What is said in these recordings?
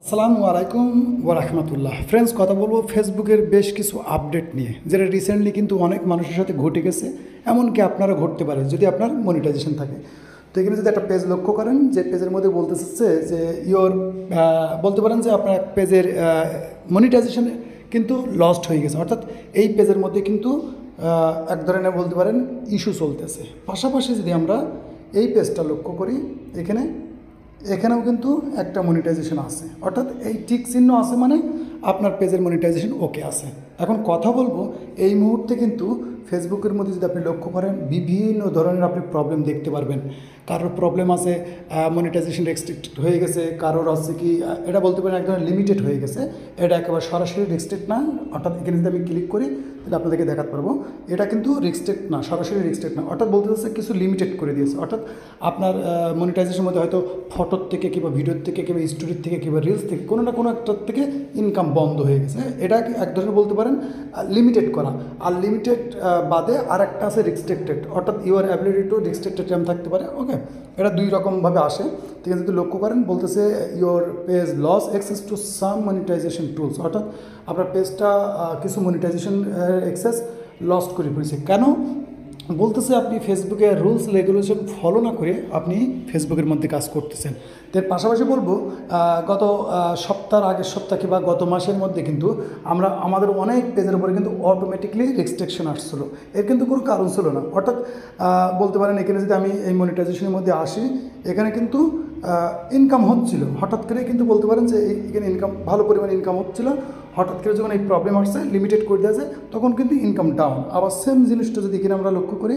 আসসালামু আলাইকুম ওয়া রাহমাতুল্লাহ। ফ্রেন্ডস, কথা বলবো ফেসবুকের বেশ কিছু আপডেট নিয়ে, যেটা রিসেন্টলি কিন্তু অনেক মানুষের সাথে ঘটে গেছে, এমনকি আপনারা ঘটতে পারে যদি আপনার মনিটাইজেশন থাকে। তো এখানে যদি একটা পেজ লক্ষ্য করেন, যে পেজের মধ্যে বলতে চাচ্ছে যে বলতে পারেন যে আপনার পেজের মনিটাইজেশন কিন্তু লস্ট হয়ে গেছে, অর্থাৎ এই পেজের মধ্যে কিন্তু এক ধরনের বলতে পারেন ইস্যু চলতেছে। পাশাপাশি যদি আমরা এই পেজটা লক্ষ্য করি, এখানেও কিন্তু একটা মনিটাইজেশন আছে, অর্থাৎ এই টিক চিহ্ন আছে মানে আপনার পেজের মনিটাইজেশন ওকে আছে। এখন কথা বলবো, এই মুহূর্তে কিন্তু ফেসবুকের মধ্যে যদি আপনি লক্ষ্য করেন, বিভিন্ন ধরনের আপনি প্রবলেম দেখতে পারবেন। কারোর প্রবলেম আছে মনিটাইজেশন রেস্ট্রিক্টেড হয়ে গেছে, কারোর আছে কি এটা বলতে পারেন এক ধরনের লিমিটেড হয়ে গেছে। এটা একেবারে সরাসরি রেস্ট্রিক্ট না, অর্থাৎ এখানে যদি আমি ক্লিক করি তাহলে আপনাদেরকে দেখাতে পারবো এটা কিন্তু রেস্ট্রিক্ট না, সরাসরি রেস্ট্রিক্ট না, অর্থাৎ বলতে চাচ্ছে কিছু লিমিটেড করে দিয়েছে। অর্থাৎ আপনার মনিটাইজেশনের মধ্যে হয়তো ফটোর থেকে কিংবা ভিডিওর থেকে কিংবা স্টোরির থেকে কিংবা রিলস থেকে কোনো না কোনো একটার থেকে ইনকাম বন্ধ হয়ে গেছে। এটা এক ধরনের বলতে পারেন লিমিটেড করা। আর লিমিটেড বাদে আর একটা আছে রেস্ট্রিক্টেড, অর্থাৎ your ability to restricted time থাকতে পারে। ওকে, এটা দুই রকমভাবে আসে। ঠিক আছে, যদি লক্ষ্য করেন বলতেছে your page lost access to some monetisation tools, অর্থাৎ আপনার পেজটা কিছু মনিটাইজেশন অ্যাক্সেস লস্ট করে পড়েছে। কেন বলতেছে? আপনি ফেসবুকের রুলস রেগুলেশন ফলো না করে আপনি ফেসবুকের মধ্যে কাজ করতেছেন। এর পাশাপাশি বলবো, গত সপ্তাহের আগের সপ্তাহ কিংবা গত মাসের মধ্যে কিন্তু আমাদের অনেক পেজের উপরে কিন্তু অটোমেটিকলি রেস্ট্রিকশন আসছিলো। এর কিন্তু কোনো কারণ ছিল না। অর্থাৎ বলতে পারেন এখানে যদি আমি এই মনিটাইজেশনের মধ্যে আসি, এখানে কিন্তু ইনকাম হচ্ছিল হঠাৎ করে, কিন্তু বলতে পারেন যে এখানে ইনকাম ভালো পরিমাণে ইনকাম হচ্ছিল। হঠাৎ করে যখন এই প্রবলেম আসছে, লিমিটেড করে দেওয়া যায়, তখন কিন্তু ইনকাম ডাউন। আবার সেম জিনিসটা যদি এখানে আমরা লক্ষ্য করি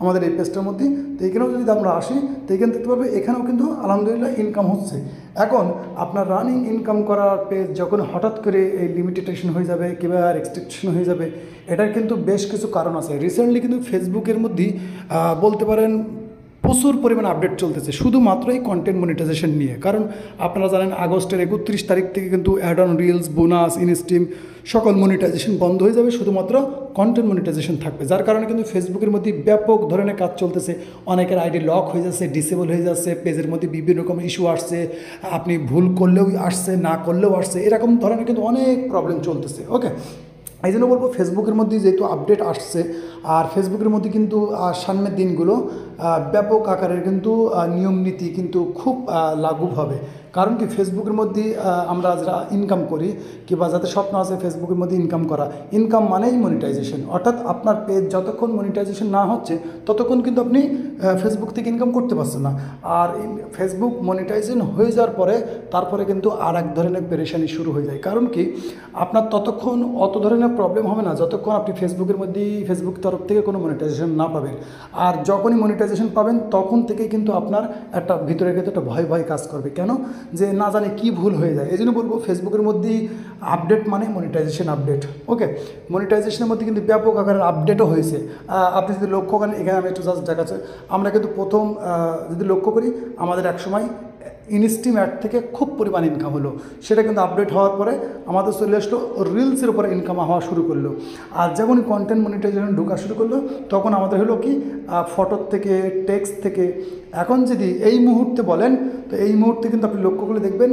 আমাদের এই পেজটার মধ্যে, তো এখানেও যদি আমরা আসি তো এখানে দেখতে পারবে এখানেও কিন্তু আলহামদুলিল্লাহ ইনকাম হচ্ছে। এখন আপনার রানিং ইনকাম করার পেজ যখন হঠাৎ করে এই লিমিটেশন হয়ে যাবে কিংবা রেস্ট্রিকশন হয়ে যাবে, এটার কিন্তু বেশ কিছু কারণ আছে। রিসেন্টলি কিন্তু ফেসবুকের মধ্যেই বলতে পারেন প্রচুর পরিমাণে আপডেট চলতেছে শুধুমাত্র এই কন্টেন্ট মনিটাইজেশন নিয়ে। কারণ আপনারা জানেন আগস্টের 31 তারিখ থেকে কিন্তু ad on reels, bonus, instream সকল মনিটাইজেশন বন্ধ হয়ে যাবে, শুধুমাত্র কন্টেন্ট মনিটাইজেশন থাকবে। যার কারণে কিন্তু ফেসবুকের মধ্যে ব্যাপক ধরনের কাজ চলতেছে। অনেকের আইডি লক হয়ে যাচ্ছে, ডিসেবল হয়ে যাচ্ছে, পেজের মধ্যে বিভিন্ন রকম ইস্যু আসছে, আপনি ভুল করলেও আসছে, না করলেও আসছে, এরকম ধরনের কিন্তু অনেক প্রবলেম চলতেছে। ওকে, এই জন্য বলবো ফেসবুকের মধ্যে যেহেতু আপডেট আসছে, আর ফেসবুকের মধ্যে কিন্তু সামনের দিনগুলো ব্যাপক আকারের কিন্তু নিয়ম নীতি কিন্তু খুব লাগু হবে। কারণ কি, ফেসবুকের মধ্যে আমরা যারা ইনকাম করি কিংবা যাদের স্বপ্ন আছে ফেসবুকের মধ্যে ইনকাম করা, ইনকাম মানেই মনিটাইজেশন। অর্থাৎ আপনার পেজ যতক্ষণ মনিটাইজেশন না হচ্ছে ততক্ষণ কিন্তু আপনি ফেসবুক থেকে ইনকাম করতে পারছেন না। আর ফেসবুক মনিটাইজেশন হয়ে যাওয়ার পরে তারপরে কিন্তু আর এক ধরনের পেরেশানি শুরু হয়ে যায়। কারণ কি, আপনার ততক্ষণ অত ধরনের প্রবলেম হবে না যতক্ষণ আপনি ফেসবুকের মধ্যেই ফেসবুক তরফ থেকে কোনো মনিটাইজেশন না পাবেন। আর যখনই মনিটাইজেশন পাবেন তখন থেকেই কিন্তু আপনার একটা ভিতরে কিন্তু একটা ভয় ভয় কাজ করবে। কেন? যে না জানি কি ভুল হয়ে যায়। এই জন্য বলবো ফেসবুকের মধ্যেই আপডেট মানে মনিটাইজেশন আপডেট। ওকে, মনিটাইজেশনের মধ্যে কিন্তু ব্যাপক আকারের আপডেটও হয়েছে। আপনি যদি লক্ষ্য করেন, এখানে আমি একটু জাস্ট দেখাচ্ছি, আমরা কিন্তু প্রথম যদি লক্ষ্য করি আমাদের একসময় ইনস্ট্রিম অ্যাড থেকে খুব পরিমাণ ইনকাম হলো, সেটা কিন্তু আপডেট হওয়ার পরে আমাদের চলে আসলো রিলসের উপরে ইনকাম হওয়া শুরু করলো। আর যখন কন্টেন্ট মনিটাইজেশন ঢোকা শুরু করলো তখন আমাদের হলো কি ফটোর থেকে, টেক্সট থেকে। এখন যদি এই মুহূর্তে বলেন তো এই মুহূর্তে কিন্তু আপনি লক্ষ্য করে দেখবেন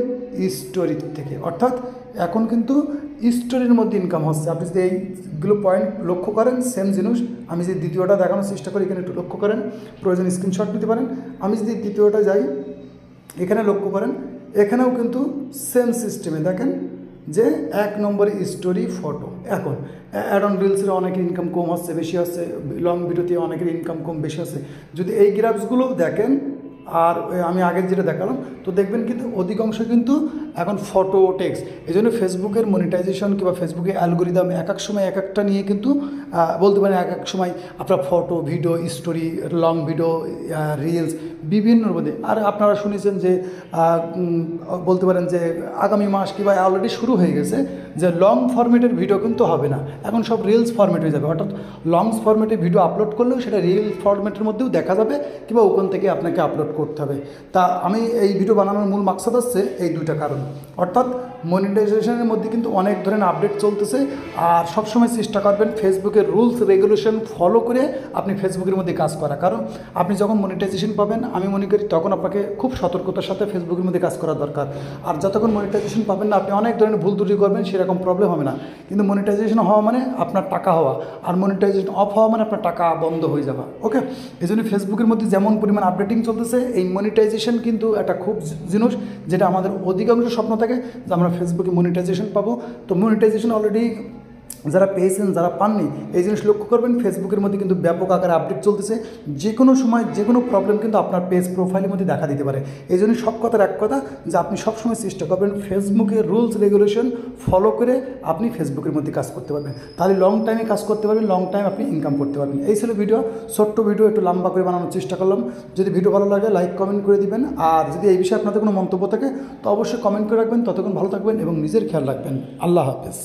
স্টোরির থেকে, অর্থাৎ এখন কিন্তু স্টোরির মধ্যে ইনকাম হচ্ছে। আপনি যদি এইগুলো পয়েন্ট লক্ষ্য করেন, সেম জিনিস আমি যদি দ্বিতীয়টা দেখানোর চেষ্টা করি, এখানে একটু লক্ষ্য করেন, প্রয়োজন স্ক্রিনশট নিতে পারেন। আমি যদি দ্বিতীয়টা যাই, এখানে লক্ষ্য করেন, এখানেও কিন্তু সেম সিস্টেমে দেখেন যে 1 নম্বরে স্টোরি, ফটো। এখন অ্যাড অন রিলসের অনেকের ইনকাম কম হচ্ছে, বেশি হচ্ছে, লং ভিডিওতে অনেকের ইনকাম কম বেশি হচ্ছে। যদি এই গ্রাফসগুলো দেখেন আর আমি আগে যেটা দেখালাম, তো দেখবেন কিন্তু অধিকাংশ কিন্তু এখন ফটো, টেক্সট। এই জন্য ফেসবুকের মনিটাইজেশন কিংবা ফেসবুকের অ্যালগোরিদম এক এক সময় এক একটা নিয়ে কিন্তু বলতে পারেন এক এক সময় আপনার photo, video, story, long video, reels বিভিন্নর মধ্যে। আর আপনারা শুনেছেন যে বলতে পারেন যে আগামী মাস কিংবা অলরেডি শুরু হয়ে গেছে যে লং ফরম্যাটের ভিডিও কিন্তু হবে না, এখন সব রিলস ফরম্যাট হয়ে যাবে। অর্থাৎ লং ফরম্যাটে ভিডিও আপলোড করলেও সেটা রিল ফরম্যাটের মধ্যেও দেখা যাবে কিংবা ওখান থেকে আপনাকে আপলোড করতে হবে। তা আমি এই ভিডিও বানানোর মূল মাকসাদ হচ্ছে এই দুইটা কারণ। অর্থাৎ মনিটাইজেশনের মধ্যে কিন্তু অনেক ধরনের আপডেট চলতেছে। আর সবসময় চেষ্টা করবেন ফেসবুকের রুলস রেগুলেশন ফলো করে আপনি ফেসবুকের মধ্যে কাজ করা, কারণ আপনি যখন মনিটাইজেশন পাবেন আমি মনে করি তখন আপনাকে খুব সতর্কতার সাথে ফেসবুকের মধ্যে কাজ করা দরকার। আর যতক্ষণ মনিটাইজেশন পাবেন না আপনি অনেক ধরনের ভুল ত্রুটি করবেন, সেরকম প্রবলেম হবে না। কিন্তু মনিটাইজেশন হওয়া মানে আপনার টাকা হওয়া, আর মনিটাইজেশন অফ হওয়া মানে আপনার টাকা বন্ধ হয়ে যাওয়া। ওকে, এই জন্য ফেসবুকের মধ্যে যেমন পরিমাণ আপডেটিং চলতেছে, এই মনিটাইজেশন কিন্তু একটা খুব জিনিস যেটা আমাদের অধিকাংশ স্বপ্ন থাকে যে আমরা ফেসবুকে মনিটাইজেশন পাবো। তো মনিটাইজেশন অলরেডি যারা পেয়েছেন যারা পাননি এই জিনিস লক্ষ্য করবেন, ফেসবুকের মধ্যে কিন্তু ব্যাপক আকারে আপডেট চলতেছে। যে কোনো সময় যে কোনো প্রবলেম কিন্তু আপনার পেজ প্রোফাইলের মধ্যে দেখা দিতে পারে। এই জন্য সব কথার এক কথা যে আপনি সবসময় চেষ্টা করবেন ফেসবুকের রুলস রেগুলেশন ফলো করে আপনি ফেসবুকের মধ্যে কাজ করতে পারবেন, তাহলে লং টাইমে কাজ করতে পারবেন, লং টাইম আপনি ইনকাম করতে পারবেন। এই ছিল ভিডিও, ছোট্ট ভিডিও, একটু লম্বা করে বানানোর চেষ্টা করলাম। যদি ভিডিও ভালো লাগে লাইক কমেন্ট করে দিবেন, আর যদি এই বিষয়ে আপনাদের কোনো মন্তব্য থাকে তো অবশ্যই কমেন্ট করে রাখবেন। ততক্ষণ ভালো থাকবেন এবং নিজের খেয়াল রাখবেন। আল্লাহ হাফেজ।